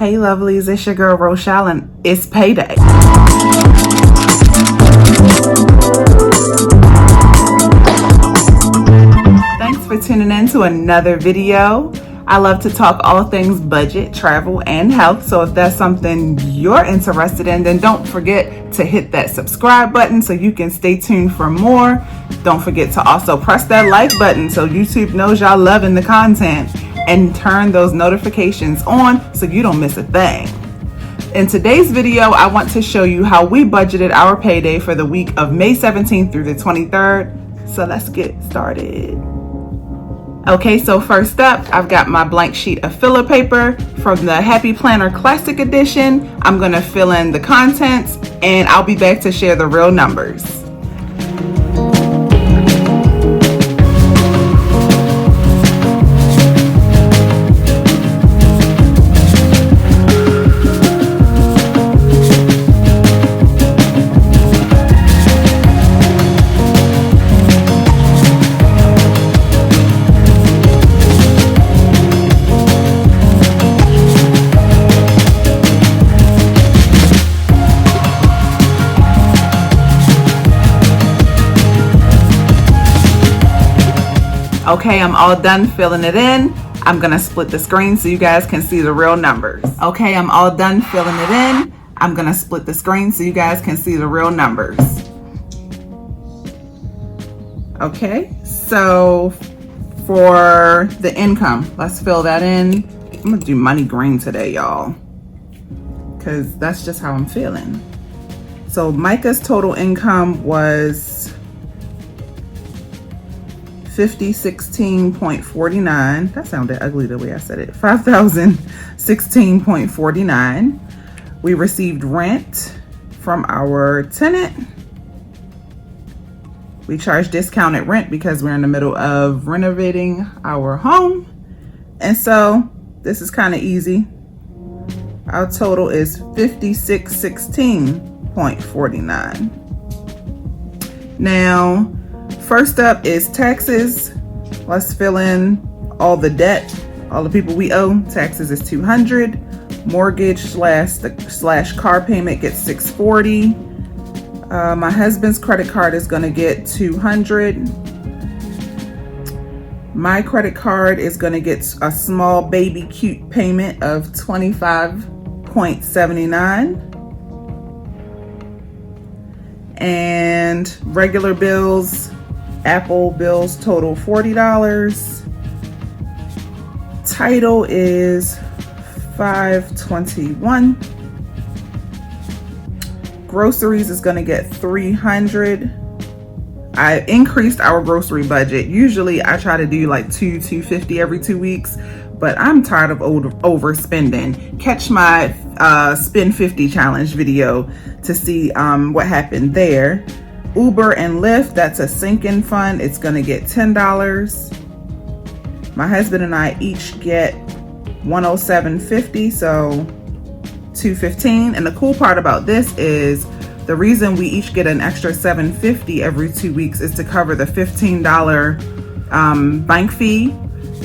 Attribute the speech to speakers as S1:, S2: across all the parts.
S1: Hey lovelies, it's your girl Rochelle and it's payday. Thanks for tuning in to another video. I love to talk all things budget, travel, and health. So if that's something you're interested in, then don't forget to hit that subscribe button so you can stay tuned for more. Don't forget to also press that like button so YouTube knows y'all loving the content, and turn those notifications on so you don't miss a thing. In today's video, I want to show you how we budgeted our payday for the week of May 17th through the 23rd. So let's get started. Okay, so first up, I've got my blank sheet of filler paper from the Happy Planner Classic Edition. I'm gonna fill in the contents and I'll be back to share the real numbers. Okay, I'm all done filling it in. I'm gonna split the screen so you guys can see the real numbers. Okay, I'm all done filling it in. I'm gonna split the screen so you guys can see the real numbers. Okay, so for the income, let's fill that in. I'm gonna do money green today, y'all, because that's just how I'm feeling. So Micah's total income was $5016.49. That sounded ugly the way I said it. $5,016.49. We received rent from our tenant. We charged discounted rent because we're in the middle of renovating our home. And so this is kind of easy. Our total is $5616.49. Now, first up is taxes. Let's fill in all the debt, all the people we owe. Taxes is $200. Mortgage slash car payment gets $640. My husband's credit card is gonna get $200. My credit card is gonna get a small baby cute payment of $25.79. And regular bills, Apple bills total $40. Title is $521. Groceries is gonna get $300. I increased our grocery budget. Usually I try to do like $250 every 2 weeks, but I'm tired of overspending. Catch my spend 50 challenge video to see what happened there. Uber and Lyft, that's a sinking fund. It's gonna get $10. My husband and I each get $107.50, so $215. And the cool part about this is the reason we each get an extra $7.50 every 2 weeks is to cover the $15 bank fee.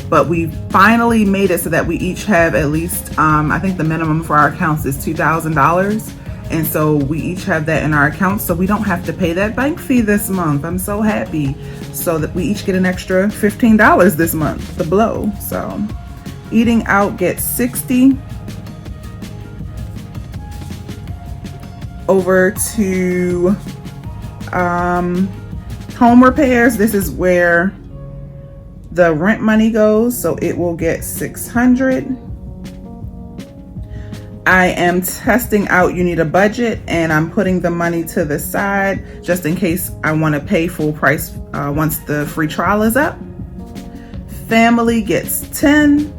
S1: But we finally made it so that we each have at least, I think the minimum for our accounts is $2,000. And so we each have that in our account, so we don't have to pay that bank fee this month. I'm so happy. So that we each get an extra $15 this month, the blow. So eating out gets $60. Over to home repairs. This is where the rent money goes, so it will get $600. I am testing out You Need a Budget, and I'm putting the money to the side just in case I want to pay full price once the free trial is up. Family gets $10.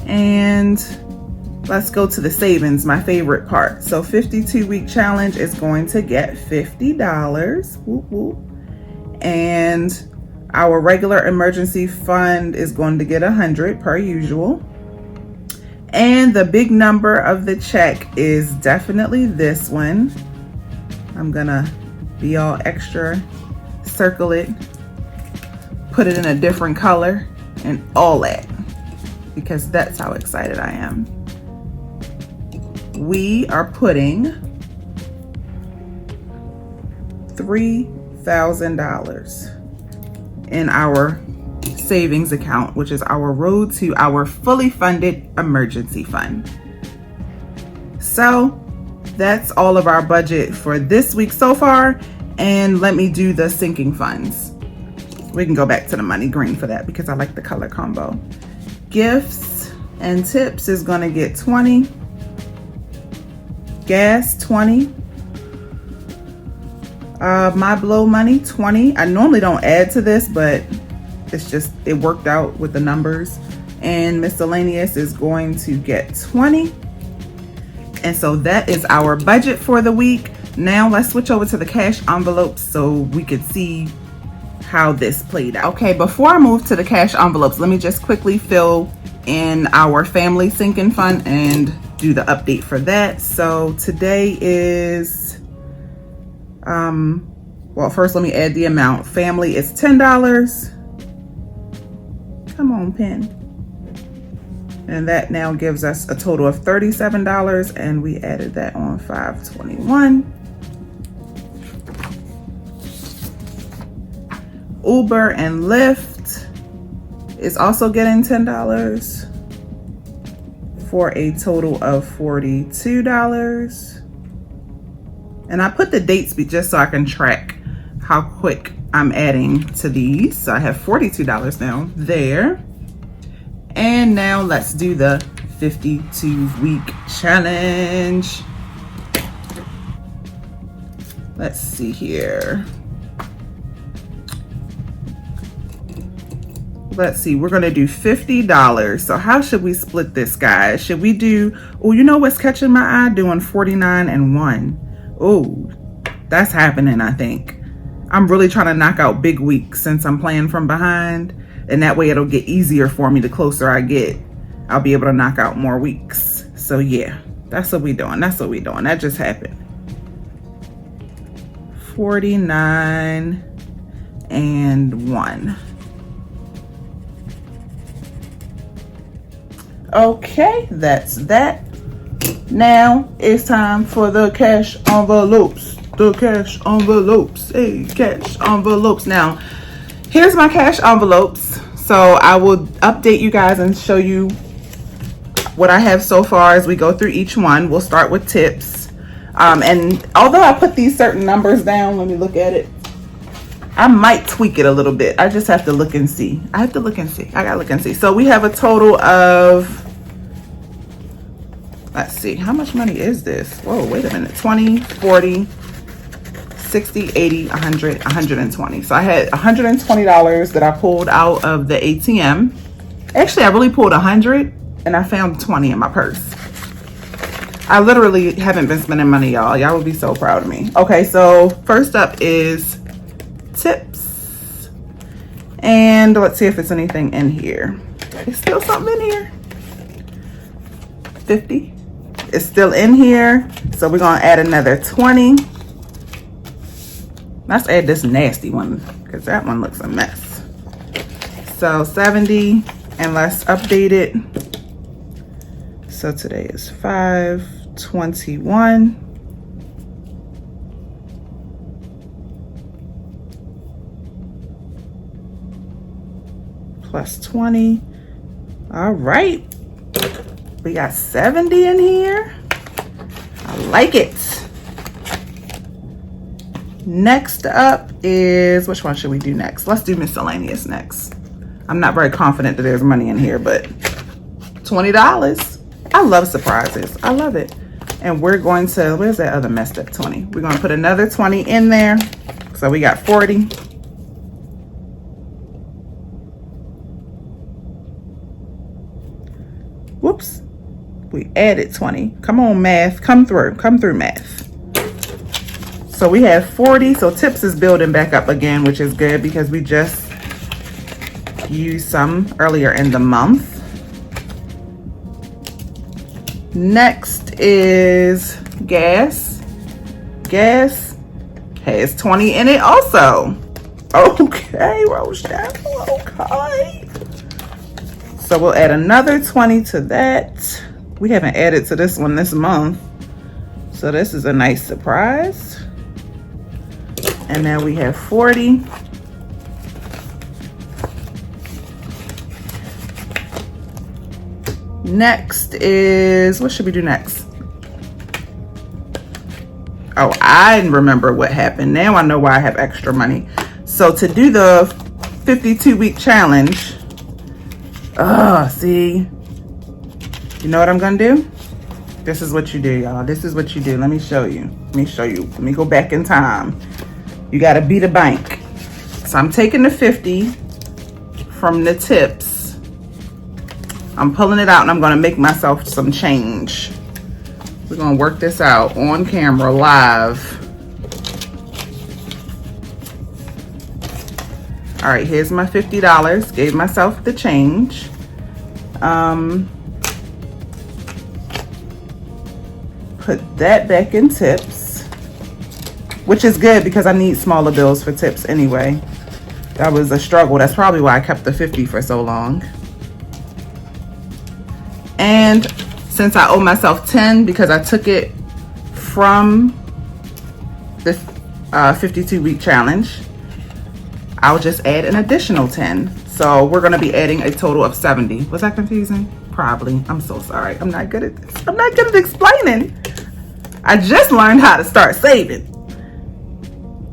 S1: And let's go to the savings, my favorite part. So 52-week challenge is going to get $50. Whoop, whoop. And our regular emergency fund is going to get $100 per usual. And the big number of the check is definitely this one. I'm gonna be all extra, circle it, put it in a different color, and all that. because that's how excited I am. We are putting $3,000 in our savings account, which is our road to our fully funded emergency fund. So that's all of our budget for this week so far. And let me do the sinking funds. We can go back to the money green for that because I like the color combo. Gifts and tips is gonna get 20. Gas, 20. My blow money, 20. I normally don't add to this, but it's just, it worked out with the numbers. And miscellaneous is going to get 20. And so that is our budget for the week. Now let's switch over to the cash envelopes so we could see how this played out. Okay, before I move to the cash envelopes, let me just quickly fill in our family sinking fund and do the update for that. So today is, well, first let me add the amount. Family is $10. Come on, pen. And that now gives us a total of $37, and we added that on 5/21. Uber and Lyft is also getting $10 for a total of $42. And I put the dates just so I can track how quick I'm adding to these. So I have $42 now there. And now let's do the 52-week challenge. Let's see here. Let's see, we're gonna do $50. So how should we split this, guys? Should we do, oh, you know what's catching my eye? Doing 49 and 1. Oh, that's happening, I think. I'm really trying to knock out big weeks since I'm playing from behind. And that way it'll get easier for me the closer I get. I'll be able to knock out more weeks. So yeah, that's what we doing. That's what we doing. That just happened. 49 and 1. Okay, that's that. Now it's time for the cash envelopes. The cash envelopes. Hey, cash envelopes. Now, here's my cash envelopes. So I will update you guys and show you what I have so far as we go through each one. We'll start with tips. And although I put these certain numbers down, let me look at it. I might tweak it a little bit. I just have to look and see. I have to look and see. I gotta look and see. So we have a total of, let's see, how much money is this? Whoa, wait a minute. 20, 40, 60, 80, 100, 120. So I had $120 that I pulled out of the ATM. Actually, I really pulled 100 and I found 20 in my purse. I literally haven't been spending money, y'all. Y'all will be so proud of me. Okay, so first up is tips. And let's see if it's anything in here. There's still something in here. 50. It's still in here. So we're gonna add another 20. Let's add this nasty one because that one looks a mess. So 70, and let's update it. So today is 5/21. Plus 20. All right. We got 70 in here. I like it. Next up is, which one should we do next? Let's do miscellaneous next. I'm not very confident that there's money in here, but $20. I love surprises. I love it. And we're going to, where's that other messed up 20? We're going to put another 20 in there. So we got 40. Whoops. We added 20. Come on, math. Come through. Come through, math. So we have 40. So tips is building back up again, which is good because we just used some earlier in the month. Next is gas. Gas has 20 in it also. Okay, Rochelle. Okay. So we'll add another 20 to that. We haven't added to this one this month, so this is a nice surprise. And now we have 40. Next is, what should we do next? Oh, I remember what happened. Now I know why I have extra money. So to do the 52-week challenge, see, you know what I'm gonna do? This is what you do, y'all. This is what you do. Let me show you. Let me go back in time. You gotta beat a bank. So I'm taking the 50 from the tips. I'm pulling it out and I'm gonna make myself some change. We're gonna work this out on camera, live. All right, here's my $50. Gave myself the change. Put that back in tips, which is good because I need smaller bills for tips anyway. That was a struggle. That's probably why I kept the 50 for so long. And since I owe myself 10 because I took it from the 52-week challenge, I'll just add an additional 10. So we're gonna be adding a total of 70. Was that confusing? Probably. I'm so sorry. I'm not good at this. I'm not good at explaining. I just learned how to start saving.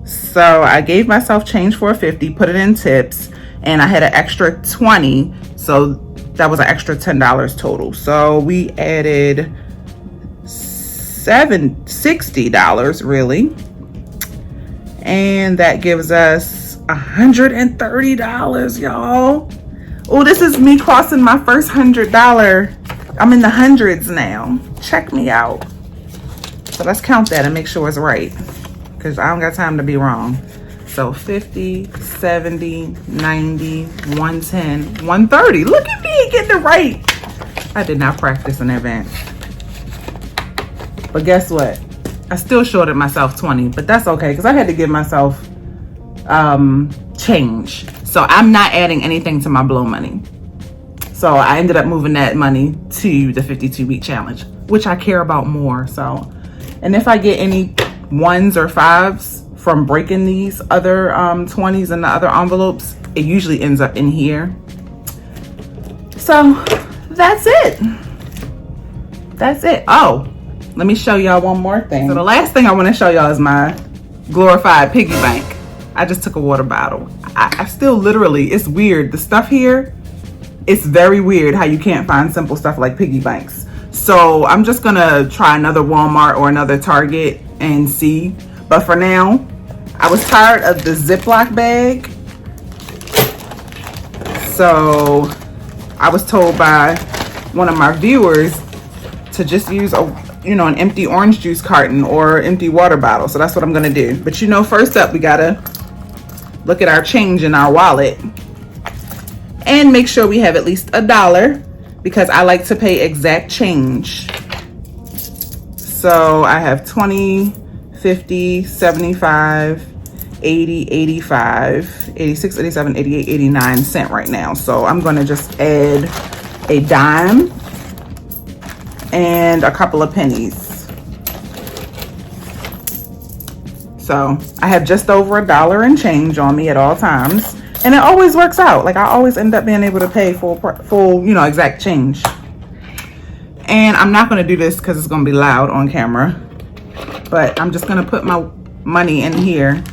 S1: So I gave myself change for a 50, put it in tips, and I had an extra 20. So that was an extra $10 total. So we added $60 really. And that gives us $130, y'all. Oh, this is me crossing my first $100. I'm in the hundreds now. Check me out. So let's count that and make sure it's right, because I don't got time to be wrong. So 50, 70, 90, 110, 130. Look at me getting it right. I did not practice in advance. But guess what? I still shorted myself 20, but that's okay because I had to give myself change. So I'm not adding anything to my blow money. So I ended up moving that money to the 52-week challenge, which I care about more. So, and if I get any ones or fives from breaking these other 20s in the other envelopes, it usually ends up in here. So that's it. That's it. Oh, let me show y'all one more thing. So the last thing I want to show y'all is my glorified piggy bank. I just took a water bottle. I still literally, it's weird. The stuff here, it's very weird how you can't find simple stuff like piggy banks. So I'm just gonna try another Walmart or another Target and see. But for now, I was tired of the Ziploc bag. So I was told by one of my viewers to just use an empty orange juice carton or empty water bottle. So that's what I'm gonna do. But first up, we gotta look at our change in our wallet and make sure we have at least $1 because I like to pay exact change. So I have 20, 50, 75, 80, 85, 86, 87, 88, 89 cents right now. So I'm gonna just add a dime and a couple of pennies. So I have just over $1 and change on me at all times. And it always works out. Like I always end up being able to pay full, exact change. And I'm not gonna do this because it's gonna be loud on camera, but I'm just gonna put my money in here.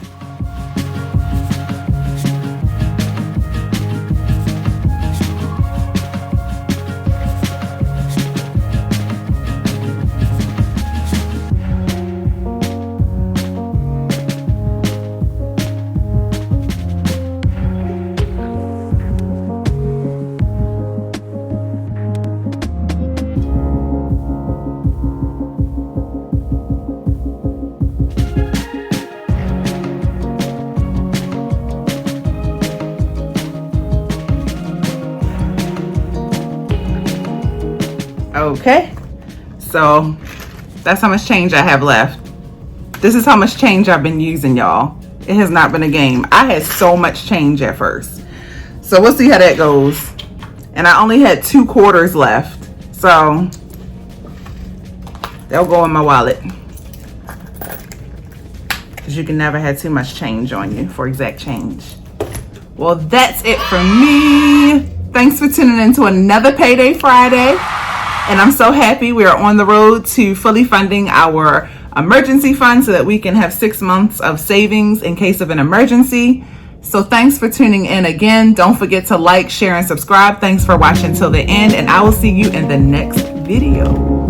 S1: Okay, so that's how much change I have left. This is how much change I've been using, y'all. It has not been a game. I had so much change at first. So we'll see how that goes. and I only had 2 quarters left, so they'll go in my wallet, because you can never have too much change on you for exact change. Well, that's it for me. Thanks for tuning in to another Payday Friday, and I'm so happy we are on the road to fully funding our emergency fund so that we can have 6 months of savings in case of an emergency. So thanks for tuning in again. Don't forget to like, share, and subscribe. Thanks for watching till the end, and I will see you in the next video.